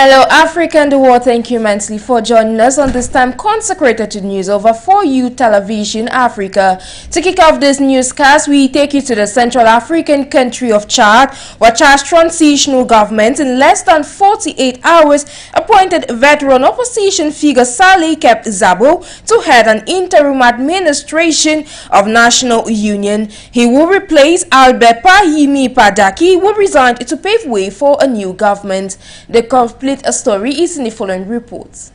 Hello Africa and the world, thank you immensely for joining us on this time consecrated to news over 4U Television Africa. To kick off this newscast, we take you to the Central African country of Chad, where Chad's transitional government in less than 48 hours appointed veteran opposition figure Saleh Kep Zabo to head an interim administration of national union. He will replace Albert Pahimi Padaki, who resigned to pave way for a new government. The complete story is in the following reports.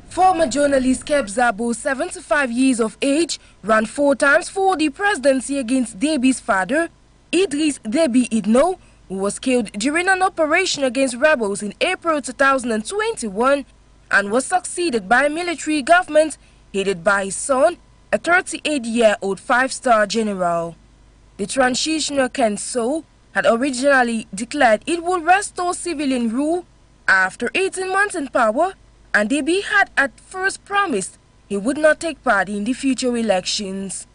Former journalist Kep Zabo, 75 years of age, ran 4 times for the presidency against Déby's father, Idriss Déby Itno, who was killed during an operation against rebels in April 2021 and was succeeded by a military government headed by his son, a 38-year-old 5-star general. The transitional council had originally declared it would restore civilian rule after 18 months in power, and Déby had at first promised he would not take part in the future elections.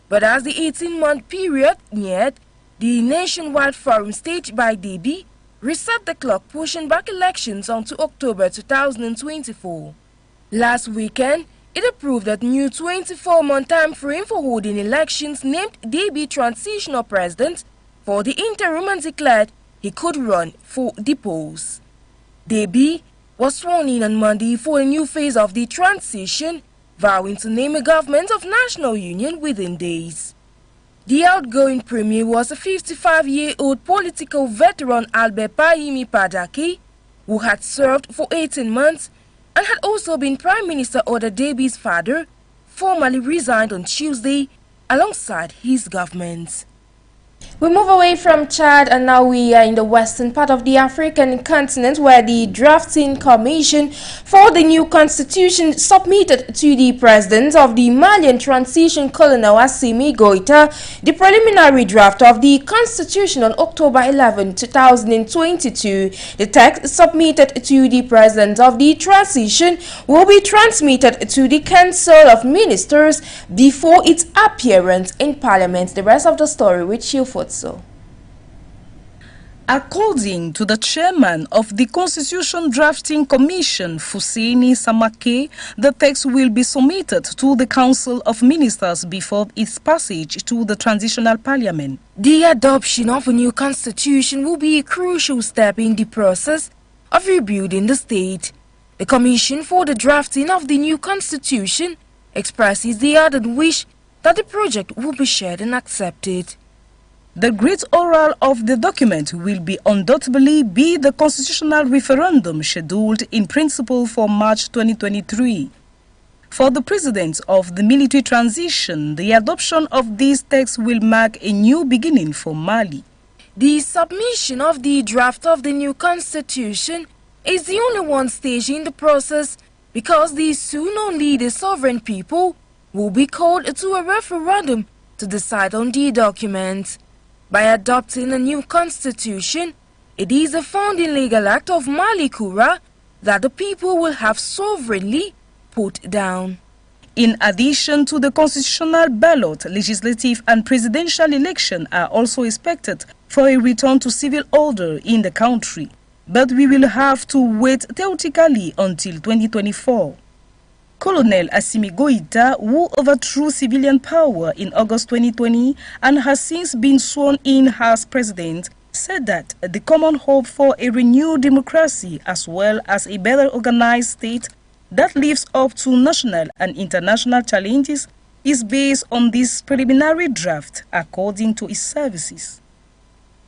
But as the 18-month period neared, the nationwide forum staged by Déby reset the clock, pushing back elections onto October 2024. Last weekend, it approved a new 24-month time frame for holding elections, named Déby transitional president for the interim, and declared he could run for the polls. Déby was sworn in on Monday for a new phase of the transition, vowing to name a government of national union within days. The outgoing premier was a 55-year-old political veteran Albert Pahimi Padaki, who had served for 18 months and had also been prime minister under Déby's father, formally resigned on Tuesday alongside his government. We move away from Chad and now we are in the western part of the African continent, where the drafting commission for the new constitution submitted to the president of the Malian transition, Colonel Assimi Goïta, the preliminary draft of the constitution on October 11, 2022. The text submitted to the president of the transition will be transmitted to the Council of Ministers before its appearance in Parliament. The rest of the story with you. According to the chairman of the Constitution Drafting Commission, Fusini Samake, the text will be submitted to the Council of Ministers before its passage to the Transitional Parliament. The adoption of a new constitution will be a crucial step in the process of rebuilding the state. The Commission for the drafting of the new constitution expresses the ardent wish that the project will be shared and accepted. The great oral of the document will undoubtedly be the constitutional referendum scheduled in principle for March 2023. For the president of the military transition, the adoption of this text will mark a new beginning for Mali. The submission of the draft of the new constitution is the only one stage in the process, because soon only the sovereign people will be called to a referendum to decide on the document. By adopting a new constitution, it is a founding legal act of Mali Kura that the people will have sovereignly put down. In addition to the constitutional ballot, legislative and presidential elections are also expected for a return to civil order in the country. But we will have to wait theoretically until 2024. Colonel Assimi Goïta, who overthrew civilian power in August 2020 and has since been sworn in as president, said that the common hope for a renewed democracy as well as a better organized state that lives up to national and international challenges is based on this preliminary draft, according to his services.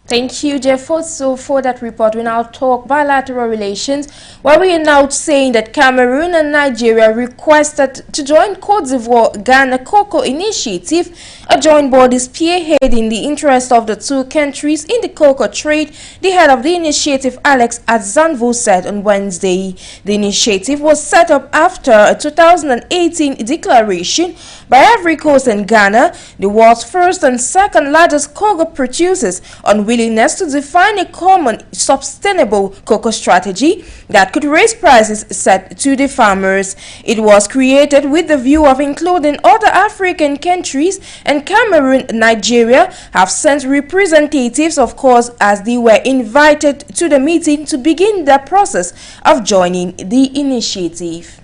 Thank you, Jeff. So for that report, we now talk bilateral relations, where we are now saying that Cameroon and Nigeria requested to join Cote d'Ivoire Ghana Cocoa Initiative, a joint body spearheading the interest of the two countries in the cocoa trade. The head of the initiative, Alex Adzanvo, said on Wednesday. The initiative was set up after a 2018 declaration by Ivory Coast and Ghana, the world's first and second largest cocoa producers, on which willingness to define a common sustainable cocoa strategy that could raise prices set to the farmers. It was created with the view of including other African countries, and Cameroon and Nigeria have sent representatives, of course, as they were invited to the meeting to begin the process of joining the initiative.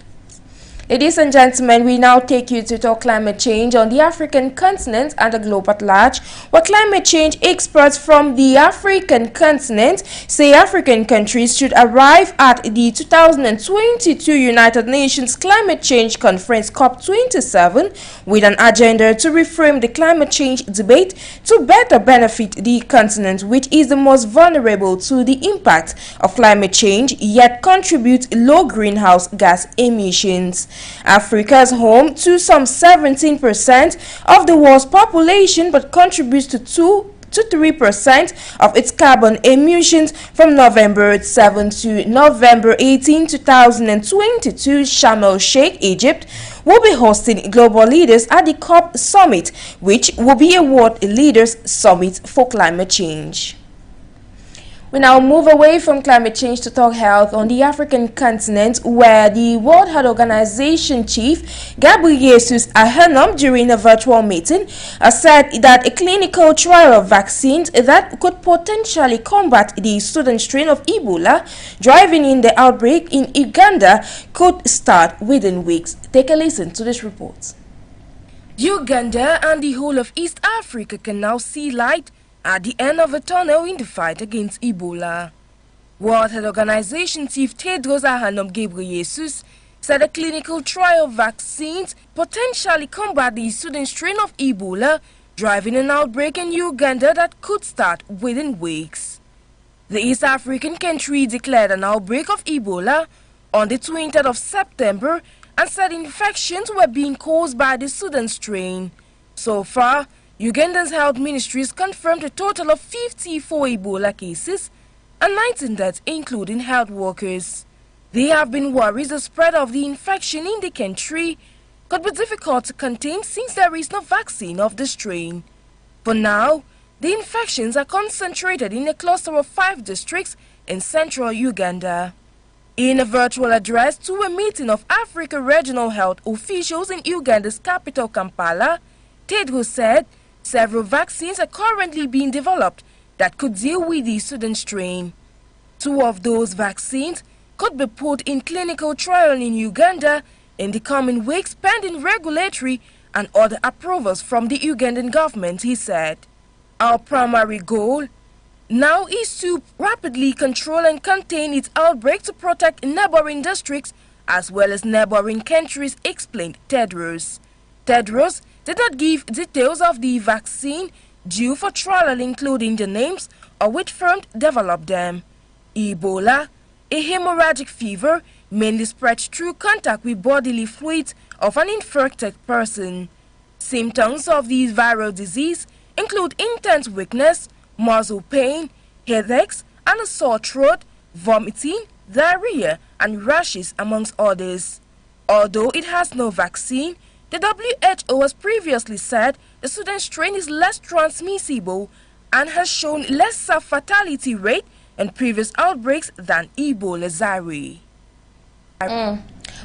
Ladies and gentlemen, we now take you to talk climate change on the African continent and the globe at large, where climate change experts from the African continent say African countries should arrive at the 2022 United Nations Climate Change Conference COP27 with an agenda to reframe the climate change debate to better benefit the continent, which is the most vulnerable to the impact of climate change, yet contributes low greenhouse gas emissions. Africa is home to some 17% of the world's population, but contributes to 3% of its carbon emissions. From November 7 to November 18, 2022, Sharm el-Sheikh, Egypt, will be hosting global leaders at the COP Summit, which will be a World Leaders Summit for climate change. We now move away from climate change to talk health on the African continent, where the World Health Organization chief, Ghebreyesus Adhanom, during a virtual meeting, said that a clinical trial of vaccines that could potentially combat the Sudan strain of Ebola driving in the outbreak in Uganda could start within weeks. Take a listen to this report. Uganda and the whole of East Africa can now see light at the end of a tunnel in the fight against Ebola. World Health Organization Chief Tedros Adhanom Ghebreyesus said a clinical trial of vaccines potentially combat the Sudan strain of Ebola, driving an outbreak in Uganda that could start within weeks. The East African country declared an outbreak of Ebola on the 20th of September and said infections were being caused by the Sudan strain. So far, Uganda's health ministries confirmed a total of 54 Ebola cases and 19 deaths, including health workers. They have been worried the spread of the infection in the country could be difficult to contain since there is no vaccine of the strain. For now, the infections are concentrated in a cluster of 5 districts in central Uganda. In a virtual address to a meeting of Africa regional health officials in Uganda's capital, Kampala, Tedros said several vaccines are currently being developed that could deal with the Sudan strain. 2 of those vaccines could be put in clinical trial in Uganda in the coming weeks pending regulatory and other approvals from the Ugandan government, he said. Our primary goal now is to rapidly control and contain its outbreak to protect neighboring districts as well as neighboring countries, explained Tedros. Tedros did not give details of the vaccine due for trial, including the names or which firm developed them. Ebola, a hemorrhagic fever, mainly spreads through contact with bodily fluids of an infected person. Symptoms of this viral disease include intense weakness, muscle pain, headaches, and a sore throat, vomiting, diarrhea, and rashes, amongst others. Although it has no vaccine, the WHO has previously said the Sudan strain is less transmissible and has shown lesser fatality rate in previous outbreaks than Ebola Zaire.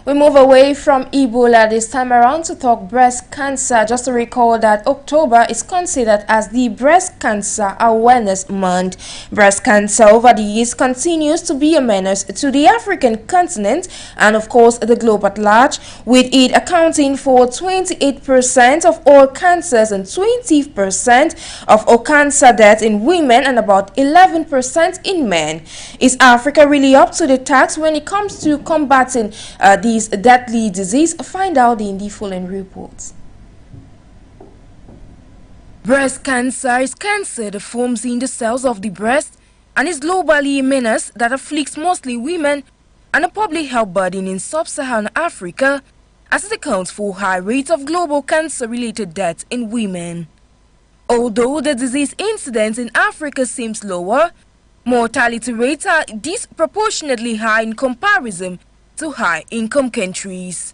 We move away from Ebola this time around to talk breast cancer. Just to recall that October is considered as the Breast Cancer Awareness Month. Breast cancer over the years continues to be a menace to the African continent and of course the globe at large, with it accounting for 28% of all cancers and 20% of all cancer deaths in women and about 11% in men. Is Africa really up to the task when it comes to combating these deadly disease? Find out in the following report. Breast cancer is cancer that forms in the cells of the breast and is globally a menace that afflicts mostly women and a public health burden in sub-Saharan Africa, as it accounts for high rates of global cancer-related deaths in women. Although the disease incidence in Africa seems lower, mortality rates are disproportionately high in comparison to high-income countries.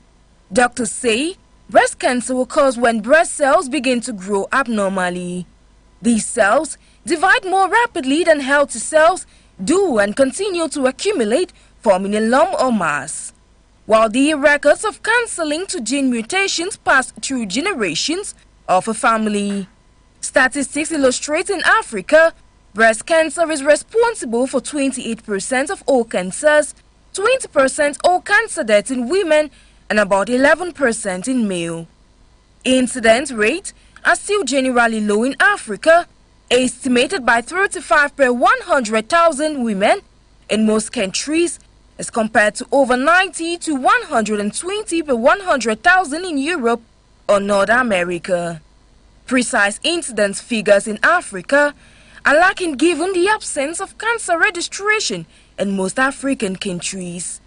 Doctors say breast cancer occurs when breast cells begin to grow abnormally. These cells divide more rapidly than healthy cells do and continue to accumulate, forming a lump or mass. While the records of cancer linked to gene mutations pass through generations of a family. Statistics illustrate in Africa, breast cancer is responsible for 28% of all cancers, 20% all cancer deaths in women, and about 11% in male. Incidence rates are still generally low in Africa, estimated by 35 per 100,000 women in most countries, as compared to over 90 to 120 per 100,000 in Europe or North America. Precise incidence figures in Africa are lacking given the absence of cancer registration in most African countries.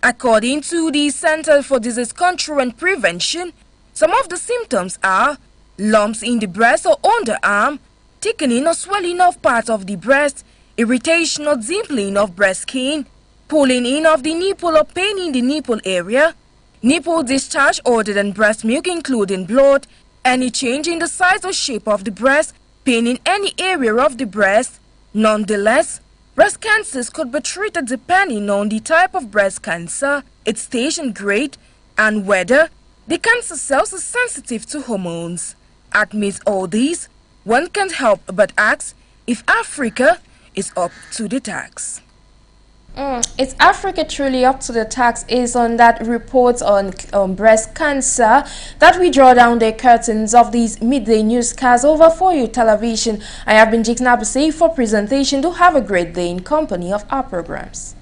According to the Center for Disease Control and Prevention, some of the symptoms are lumps in the breast or underarm, thickening or swelling of part of the breast, irritation or dimpling of breast skin, pulling in of the nipple or pain in the nipple area, nipple discharge other than breast milk including blood, any change in the size or shape of the breast, pain in any area of the breast. Nonetheless, breast cancers could be treated depending on the type of breast cancer, its stage and grade, and whether the cancer cells are sensitive to hormones. Amidst all these, one can't help but ask if Africa is up to the task. Is Africa truly up to the task? Is on that report on breast cancer that we draw down the curtains of these midday newscasts over For You Television. I have been Jix Nabase for presentation. Do have a great day in company of our programs.